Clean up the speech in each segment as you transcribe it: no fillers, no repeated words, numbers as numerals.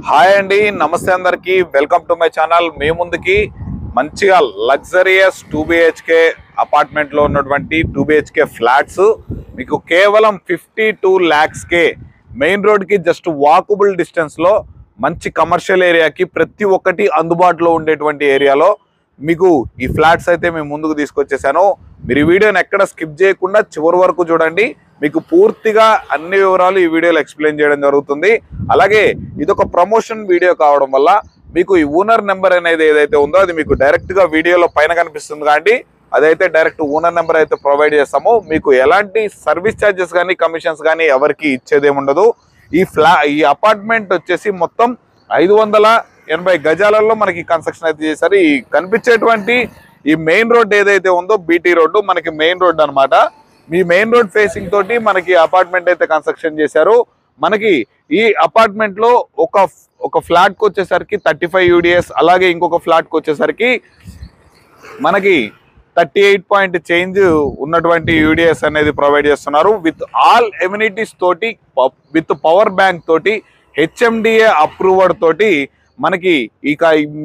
Hi అండి, నమస్తే అందరికి. Welcome to my channel. మీ ముందుకి మంచిగా లగ్జరియస్ 2BHK అపార్ట్మెంట్లో ఉన్నటువంటి 2BHK ఫ్లాట్స్ మీకు కేవలం 52 lakhsకే మెయిన్ రోడ్కి జస్ట్ వాకబుల్ డిస్టెన్స్లో మంచి కమర్షియల్ ఏరియాకి ప్రతి ఒక్కటి అందుబాటులో ఉండేటువంటి ఏరియాలో మీకు ఈ ఫ్లాట్స్ అయితే మేము ముందుకు తీసుకొచ్చేసాను. మీరు ఈ వీడియోని ఎక్కడ స్కిప్ చేయకుండా చివరి వరకు చూడండి. మీకు పూర్తిగా అన్ని వివరాలు ఈ వీడియోలో ఎక్స్ప్లెయిన్ చేయడం జరుగుతుంది. అలాగే ఇదొక ప్రమోషన్ వీడియో కావడం వల్ల మీకు ఈ ఓనర్ నెంబర్ అనేది ఏదైతే ఉందో అది మీకు డైరెక్ట్గా వీడియోలో పైన కనిపిస్తుంది కాబట్టి అదైతే డైరెక్ట్ ఓనర్ నెంబర్ అయితే ప్రొవైడ్ చేస్తాము. మీకు ఎలాంటి సర్వీస్ ఛార్జెస్ కానీ కమిషన్స్ కానీ ఎవరికి ఇచ్చేదేముండదు. ఈ అపార్ట్మెంట్ వచ్చేసి మొత్తం 580 గజాలలో మనకి కన్స్ట్రక్షన్ అయితే చేశారు. ఈ కనిపించేటువంటి ఈ మెయిన్ రోడ్ ఏదైతే ఉందో బీటీ రోడ్డు మనకి మెయిన్ రోడ్ అనమాట. మీ మెయిన్ రోడ్ ఫేసింగ్ తోటి మనకి అపార్ట్మెంట్ అయితే కన్స్ట్రక్షన్ చేశారు. మనకి ఈ అపార్ట్మెంట్ లో ఒక ఫ్లాట్ కి వచ్చేసరికి 35 UDS, అలాగే ఇంకొక ఫ్లాట్ కి వచ్చేసరికి మనకి 38 పాయింట్ చేంజ్ ఉన్నటువంటి UDS అనేది ప్రొవైడ్ చేస్తున్నారు. విత్ ఆల్ ఎమ్యూనిటీస్ తోటి, విత్ పవర్ బ్యాంక్ తోటి, HMDA అప్రూవర్డ్ తోటి మనకి ఇక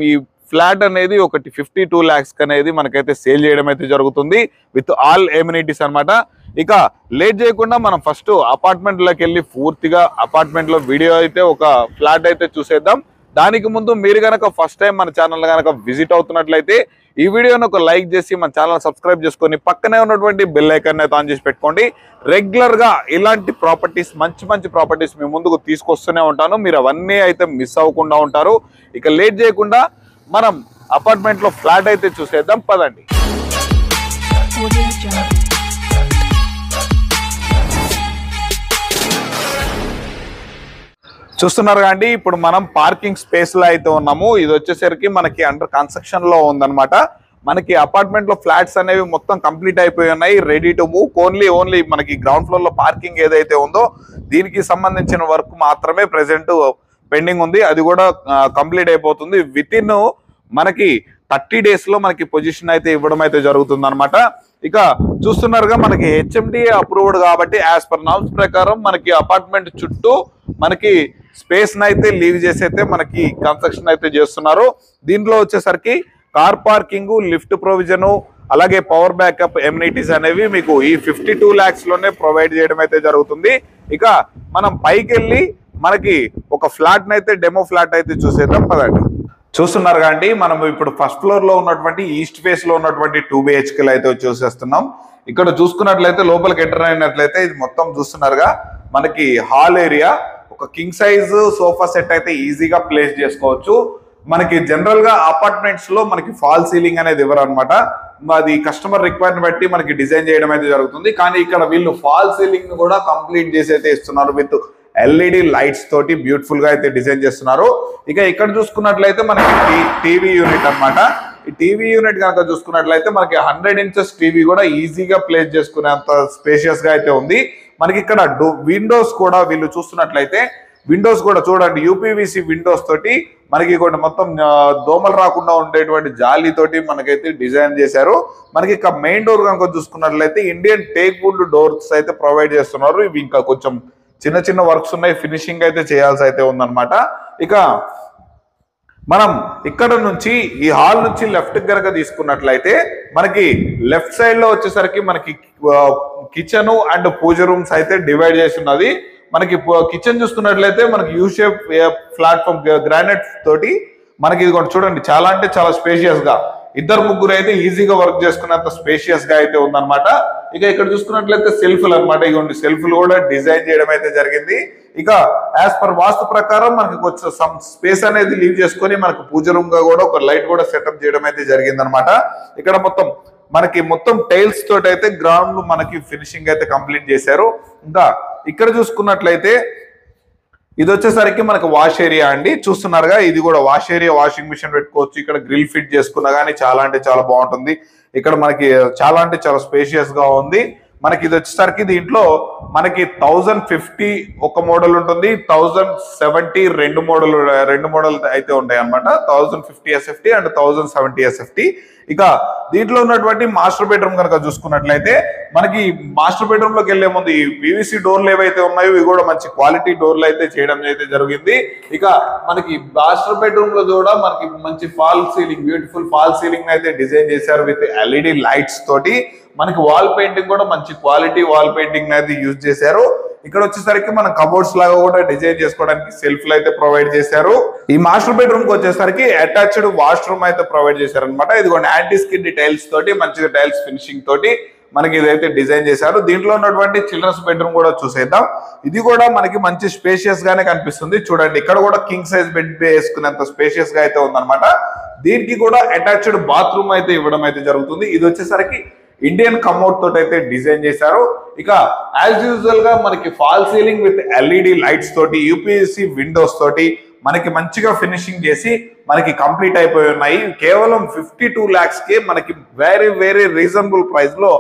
ఈ ఫ్లాట్ అనేది ఒకటి 52 lakhs అనేది మనకైతే సేల్ చేయడం అయితే జరుగుతుంది విత్ ఆల్ ఎమ్యూనిటీస్ అనమాట. ఇక లేట్ చేయకుండా మనం ఫస్ట్ అపార్ట్మెంట్లోకి వెళ్ళి పూర్తిగా అపార్ట్మెంట్లో వీడియో అయితే ఒక ఫ్లాట్ అయితే చూసేద్దాం. దానికి ముందు మీరు కనుక ఫస్ట్ టైం మన ఛానల్ కనుక విజిట్ అవుతున్నట్లయితే ఈ వీడియోని ఒక లైక్ చేసి మన ఛానల్ సబ్స్క్రైబ్ చేసుకొని పక్కనే ఉన్నటువంటి బెల్ ఐకాన్ అయితే ఆన్ చేసి పెట్టుకోండి. రెగ్యులర్గా ఇలాంటి ప్రాపర్టీస్, మంచి ప్రాపర్టీస్ మీ ముందుకు తీసుకొస్తూనే ఉంటాను. మీరు అవన్నీ అయితే మిస్ అవ్వకుండా ఉంటారు. ఇక లేట్ చేయకుండా మనం అపార్ట్మెంట్ లో ఫ్లాట్ అయితే చూసేద్దాం, పదండి. చూస్తున్నారు కండి, ఇప్పుడు మనం పార్కింగ్ స్పేస్ లో అయితే ఉన్నాము. ఇది వచ్చేసరికి మనకి అండర్ కన్స్ట్రక్షన్ లో ఉందన్నమాట. మనకి అపార్ట్మెంట్ లో ఫ్లాట్స్ అనేవి మొత్తం కంప్లీట్ అయిపోయి ఉన్నాయి, రెడీ టు మూవ్. ఓన్లీ మనకి గ్రౌండ్ ఫ్లోర్ లో పార్కింగ్ ఏదైతే ఉందో దీనికి సంబంధించిన వర్క్ మాత్రమే ప్రెసెంట్ పెండింగ్ ఉంది. అది కూడా కంప్లీట్ అయిపోతుంది. విత్ ఇన్ మనకి 30 days లో మనకి పొజిషన్ అయితే ఇవ్వడం అయితే జరుగుతుంది అనమాట. ఇక చూస్తున్నారుగా మనకి HMDA అప్రూవ్డ్ కాబట్టి యాజ్ పర్ నామ్స్ ప్రకారం మనకి అపార్ట్మెంట్ చుట్టూ మనకి స్పేస్ అయితే లీవ్ చేసి అయితే మనకి కన్స్ట్రక్షన్ అయితే చేస్తున్నారు. దీంట్లో వచ్చేసరికి కార్ పార్కింగ్, లిఫ్ట్ ప్రొవిజను, అలాగే పవర్ బ్యాకప్ ఎమ్యూనిటీస్ అనేవి మీకు ఈ 52 lakhs లోనే ప్రొవైడ్ చేయడం అయితే జరుగుతుంది. ఇక మనం పైకి వెళ్ళి మనకి ఒక ఫ్లాట్ అయితే డెమో ఫ్లాట్ అయితే చూసేద్దాం, పదండి. చూస్తున్నారు కండి, మనం ఇప్పుడు ఫస్ట్ ఫ్లోర్ లో ఉన్నటువంటి ఈస్ట్ ఫేస్ లో ఉన్నటువంటి 2BHK అయితే చూసేస్తున్నాం. ఇక్కడ చూసుకున్నట్లయితే లోపలికి ఎంటర్ అయినట్లయితే ఇది మొత్తం చూస్తున్నారుగా మనకి హాల్ ఏరియా. ఒక కింగ్ సైజ్ సోఫా సెట్ అయితే ఈజీగా ప్లేస్ చేసుకోవచ్చు. మనకి జనరల్ గా అపార్ట్మెంట్స్ లో మనకి ఫాల్ సీలింగ్ అనేది ఇవ్వరు అనమాట. అది కస్టమర్ రిక్వైర్మెంట్ బట్టి మనకి డిజైన్ చేయడం అయితే జరుగుతుంది. కానీ ఇక్కడ వీళ్ళు ఫాల్ సీలింగ్ కూడా కంప్లీట్ చేసి అయితే ఇస్తున్నారు. విత్ LED లైట్స్ తోటి బ్యూటిఫుల్ గా అయితే డిజైన్ చేస్తున్నారు. ఇక ఇక్కడ చూసుకున్నట్లయితే మనకి టీవీ యూనిట్ అనమాట. ఈ టీవీ యూనిట్ కనుక చూసుకున్నట్లయితే మనకి 100 inches టీవీ కూడా ఈజీగా ప్లేస్ చేసుకునేంత స్పేషియస్ గా అయితే ఉంది. మనకి ఇక్కడ విండోస్ కూడా వీళ్ళు చూస్తున్నట్లయితే విండోస్ కూడా చూడండి, UPVC విండోస్ తోటి మనకి కూడా మొత్తం దోమలు రాకుండా ఉండేటువంటి జాలీ తోటి మనకైతే డిజైన్ చేశారు. మనకి ఇక మెయిన్ డోర్ కనుక చూసుకున్నట్లయితే ఇండియన్ టేక్ వుడ్ డోర్స్ అయితే ప్రొవైడ్ చేస్తున్నారు. ఇవి ఇంకా కొంచెం చిన్న వర్క్స్ ఉన్నాయి, ఫినిషింగ్ అయితే చేయాల్సి అయితే ఉందన్నమాట. ఇక మనం ఇక్కడ నుంచి ఈ హాల్ నుంచి లెఫ్ట్ కనుక తీసుకున్నట్లయితే మనకి లెఫ్ట్ సైడ్ లో వచ్చేసరికి మనకి కిచెన్ అండ్ పూజ రూమ్స్ అయితే డివైడ్ చేసి ఉన్నది. మనకి కిచెన్ చూసుకున్నట్లయితే మనకి యూ షేప్ ప్లాట్ఫామ్ గ్రానైట్ తోటి మనకి ఇది కూడా చూడండి చాలా అంటే చాలా స్పేషియస్ గా, 2-3 అయితే ఈజీగా వర్క్ చేసుకునేంత స్పేషియస్ గా అయితే ఉందన్నమాట. ఇక ఇక్కడ చూసుకున్నట్లయితే సెల్ఫ్లు అనమాట. ఇక సెల్ఫ్లు కూడా డిజైన్ చేయడం అయితే జరిగింది. ఇక యాజ్ పర్ వాస్తు ప్రకారం మనకి కొంచెం సమ్ స్పేస్ అనేది లీవ్ చేసుకొని మనకి పూజ రూమ్ గా కూడా ఒక లైట్ కూడా సెటప్ చేయడం అయితే జరిగింది అనమాట. ఇక్కడ మొత్తం టైల్స్ తోటి అయితే గ్రౌండ్ మనకి ఫినిషింగ్ అయితే కంప్లీట్ చేశారు. ఇంకా ఇక్కడ చూసుకున్నట్లయితే ఇది వచ్చేసరికి మనకి వాష్ ఏరియా అండి. చూస్తున్నారుగా ఇది కూడా వాష్ ఏరియా, వాషింగ్ మిషన్ పెట్టుకోవచ్చు. ఇక్కడ గ్రిల్ ఫిట్ చేసుకున్నా కానీ చాలా అంటే చాలా బాగుంటుంది. ఇక్కడ మనకి చాలా అంటే చాలా స్పేషియస్ గా ఉంది. మనకి ఇది వచ్చేసరికి దీంట్లో మనకి 1050 ఒక మోడల్ ఉంటుంది, 1070 రెండు మోడల్ అయితే ఉంటాయి అనమాట. 1050 SFT అండ్ 1070 SFT. ఇక దీంట్లో ఉన్నటువంటి మాస్టర్ బెడ్రూమ్ కనుక చూసుకున్నట్లయితే మనకి మాస్టర్ బెడ్రూమ్ లోకి వెళ్లే ముందు ఈ PVC డోర్లు ఏవైతే ఉన్నాయో ఇవి కూడా మంచి క్వాలిటీ డోర్లు అయితే చేయడం అయితే జరిగింది. ఇక మనకి మాస్టర్ బెడ్రూమ్ లో కూడా మనకి మంచి fall ceiling, beautiful fall ceiling అయితే డిజైన్ చేశారు విత్ LED లైట్స్ తోటి. మనకి వాల్ పెయింటింగ్ కూడా మంచి క్వాలిటీ వాల్ పెయింటింగ్ అయితే యూజ్ చేశారు. ఇక్కడ వచ్చేసరికి మన కబోర్డ్స్ లాగా కూడా డిజైన్ చేసుకోవడానికి సెల్ఫ్లు అయితే ప్రొవైడ్ చేశారు. ఈ మాస్టర్ బెడ్రూమ్ కి వచ్చేసరికి అటాచ్డ్ వాష్రూమ్ అయితే ప్రొవైడ్ చేశారు అనమాట. ఇదిగోండి యాంటీ స్కిడ్ టైల్స్ తోటి మంచిగా టైల్స్ ఫినిషింగ్ తోటి మనకి ఇదైతే డిజైన్ చేశారు. దీంట్లో ఉన్నటువంటి చిల్డ్రన్స్ బెడ్రూమ్ కూడా చూసేద్దాం. ఇది కూడా మనకి మంచి స్పేషియస్ గానే కనిపిస్తుంది. చూడండి ఇక్కడ కూడా కింగ్ సైజ్ బెడ్ వేసుకునేంత స్పేషియస్ గా అయితే ఉందన్నమాట. దీనికి కూడా అటాచ్డ్ బాత్రూమ్ అయితే ఇవ్వడం అయితే జరుగుతుంది. ఇది వచ్చేసరికి ఇండియన్ కమోడ్ తోటి అయితే డిజైన్ చేశారు. ఇక యాజ్ యూజువల్ గా మనకి fall ceiling with LED lights తోటి UPVC విండోస్ తోటి మనకి మంచిగా ఫినిషింగ్ చేసి మనకి కంప్లీట్ అయిపోయి ఉన్నాయి. కేవలం 52 lakhs కే మనకి వెరీ వెరీ రీజనబుల్ ప్రైస్ లో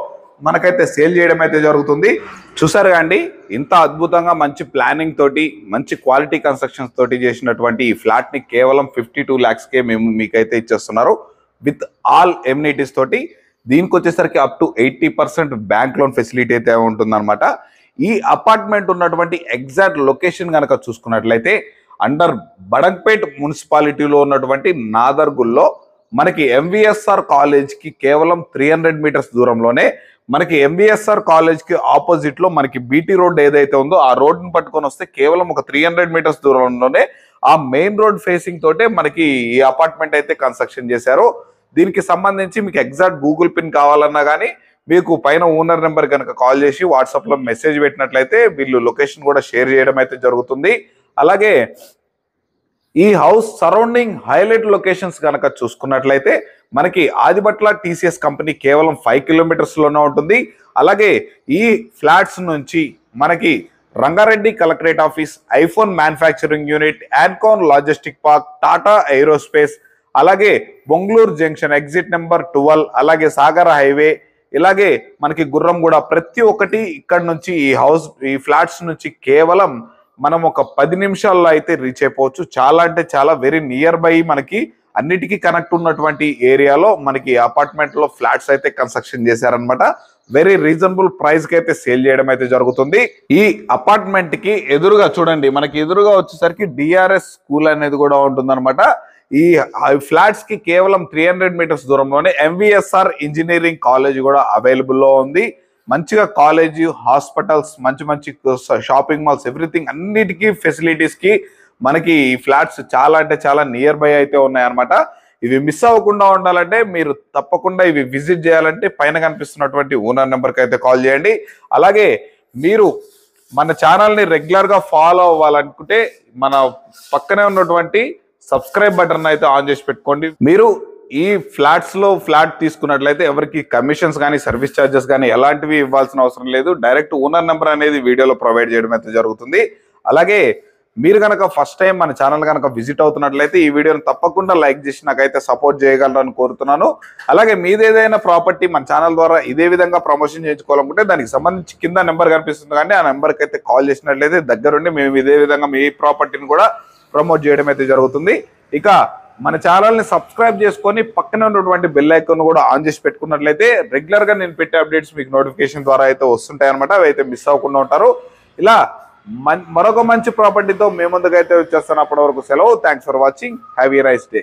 మనకైతే సేల్ చేయడం అయితే జరుగుతుంది. చూసారు అండి, ఇంత అద్భుతంగా మంచి ప్లానింగ్ తోటి మంచి క్వాలిటీ కన్స్ట్రక్షన్స్ తోటి చేసినటువంటి ఈ ఫ్లాట్ ని కేవలం 52 lakhs కే మేము మీకైతే ఇచ్చేస్తున్నారు విత్ ఆల్ ఎమ్యూనిటీస్ తోటి. దీనికి వచ్చేసరికి up to 80% bank loan facility అయితే ఉంటుందన్నమాట. ఈ అపార్ట్మెంట్ ఉన్నటువంటి ఎగ్జాక్ట్ లొకేషన్ కనుక చూసుకున్నట్లయితే అండర్ బడంగ్పేట్ మున్సిపాలిటీలో ఉన్నటువంటి నాదర్గుల్లో మనకి MVSR కాలేజ్ కి కేవలం 300 మీటర్స్ దూరంలోనే మనకి MVSR కాలేజ్ కి ఆపోజిట్ లో మనకి BT రోడ్ ఏదైతే ఉందో ఆ రోడ్ ని పట్టుకొని వస్తే కేవలం ఒక 300 మీటర్స్ దూరంలోనే ఆ మెయిన్ రోడ్ ఫేసింగ్ తోటే మనకి ఈ అపార్ట్మెంట్ అయితే కన్స్ట్రక్షన్ చేశారు. దీనికి సంబంధించి మీకు ఎగ్జాక్ట్ గూగుల్ పిన్ కావాలన్నా కానీ మీకు పైన ఓనర్ నెంబర్ కనుక కాల్ చేసి వాట్సాప్ లో మెసేజ్ పెట్టినట్లయితే వీళ్ళు లొకేషన్ కూడా షేర్ చేయడం అయితే జరుగుతుంది. అలాగే ఈ హౌస్ సరౌండింగ్ హైలైట్ లొకేషన్స్ కనుక చూసుకున్నట్లయితే మనకి ఆదిబట్ల TCS కంపెనీ కేవలం 5 kilometers లోనే ఉంటుంది. అలాగే ఈ ఫ్లాట్స్ నుంచి మనకి Rangareddy collectorate office, iPhone manufacturing unit, యాన్కాన్ లాజిస్టిక్ పార్క్, టాటా ఏరోస్పేస్, అలాగే బొంగళూరు జంక్షన్ ఎగ్జిట్ నెంబర్ 12, అలాగే సాగర హైవే, ఇలాగే మనకి గుర్రంగూడ ప్రతి ఒక్కటి ఇక్కడ నుంచి ఈ ఫ్లాట్స్ నుంచి కేవలం మనం ఒక 10 నిమిషాల్లో అయితే రీచ్ అయిపోవచ్చు. చాలా అంటే చాలా వెరీ నియర్ బై మనకి అన్నిటికీ కనెక్ట్ ఉన్నటువంటి ఏరియాలో మనకి అపార్ట్మెంట్ లో ఫ్లాట్స్ అయితే కన్స్ట్రక్షన్ చేశారనమాట. వెరీ రీజనబుల్ ప్రైస్ కి అయితే సేల్ చేయడం అయితే జరుగుతుంది. ఈ అపార్ట్మెంట్ కి ఎదురుగా చూడండి, మనకి ఎదురుగా వచ్చేసరికి DRS స్కూల్ అనేది కూడా ఉంటుందన్నమాట. ఈ ఫ్లాట్స్ కి కేవలం 300 మీటర్స్ దూరంలోనే MVSR ఇంజనీరింగ్ కాలేజ్ కూడా అవైలబుల్ లో ఉంది. మంచిగా కాలేజ్, హాస్పిటల్స్, మంచి మంచి షాపింగ్ మాల్స్, ఎవ్రీథింగ్ అన్నిటికీ ఫెసిలిటీస్ కి మనకి ఈ ఫ్లాట్స్ చాలా అంటే చాలా నియర్ బై అయితే ఉన్నాయన్నమాట. ఇవి మిస్ అవ్వకుండా ఉండాలంటే మీరు తప్పకుండా ఇవి విజిట్ చేయాలంటే పైన కనిపిస్తున్నటువంటి ఓనర్ నెంబర్కి అయితే కాల్ చేయండి. అలాగే మీరు మన ఛానల్ని రెగ్యులర్గా ఫాలో అవ్వాలనుకుంటే మన పక్కనే ఉన్నటువంటి సబ్స్క్రైబ్ బటన్ అయితే ఆన్ చేసి పెట్టుకోండి. మీరు ఈ ఫ్లాట్స్ లో ఫ్లాట్ తీసుకున్నట్లయితే ఎవరికి కమిషన్స్ కానీ సర్వీస్ ఛార్జెస్ కానీ ఎలాంటివి ఇవ్వాల్సిన అవసరం లేదు. డైరెక్ట్ ఓనర్ నెంబర్ అనేది వీడియోలో ప్రొవైడ్ చేయడం అయితే జరుగుతుంది. అలాగే మీరు కనుక ఫస్ట్ టైం మన ఛానల్ కనుక విజిట్ అవుతున్నట్లయితే ఈ వీడియోని తప్పకుండా లైక్ చేసి నాకైతే సపోర్ట్ చేయగలరని కోరుతున్నాను. అలాగే మీది ఏదైనా ప్రాపర్టీ మన ఛానల్ ద్వారా ఇదే విధంగా ప్రమోషన్ చేయించుకోవాలనుకుంటే దానికి సంబంధించి కింద నెంబర్ కనిపిస్తుంది కానీ ఆ నెంబర్కి అయితే కాల్ చేసినట్లయితే దగ్గరుండి మేము ఇదే విధంగా మీ ప్రాపర్టీని కూడా ప్రమోట్ చేయడం అయితే జరుగుతుంది. ఇక మన ఛానల్ని సబ్స్క్రైబ్ చేసుకొని పక్కనే ఉన్నటువంటి బెల్ ఐకాన్ కూడా ఆన్ చేసి పెట్టుకున్నట్లయితే రెగ్యులర్గా నేను పెట్టే అప్డేట్స్ మీకు నోటిఫికేషన్ ద్వారా అయితే వస్తుంటాయి అనమాట. అవి అయితే మిస్ అవ్వకుండా ఉంటారు. ఇలా మరొక మంచి ప్రాపర్టీతో మేము ముందుకైతే వచ్చేస్తాను. అప్పటి వరకు సెలవు. Thanks for watching. Have a nice day.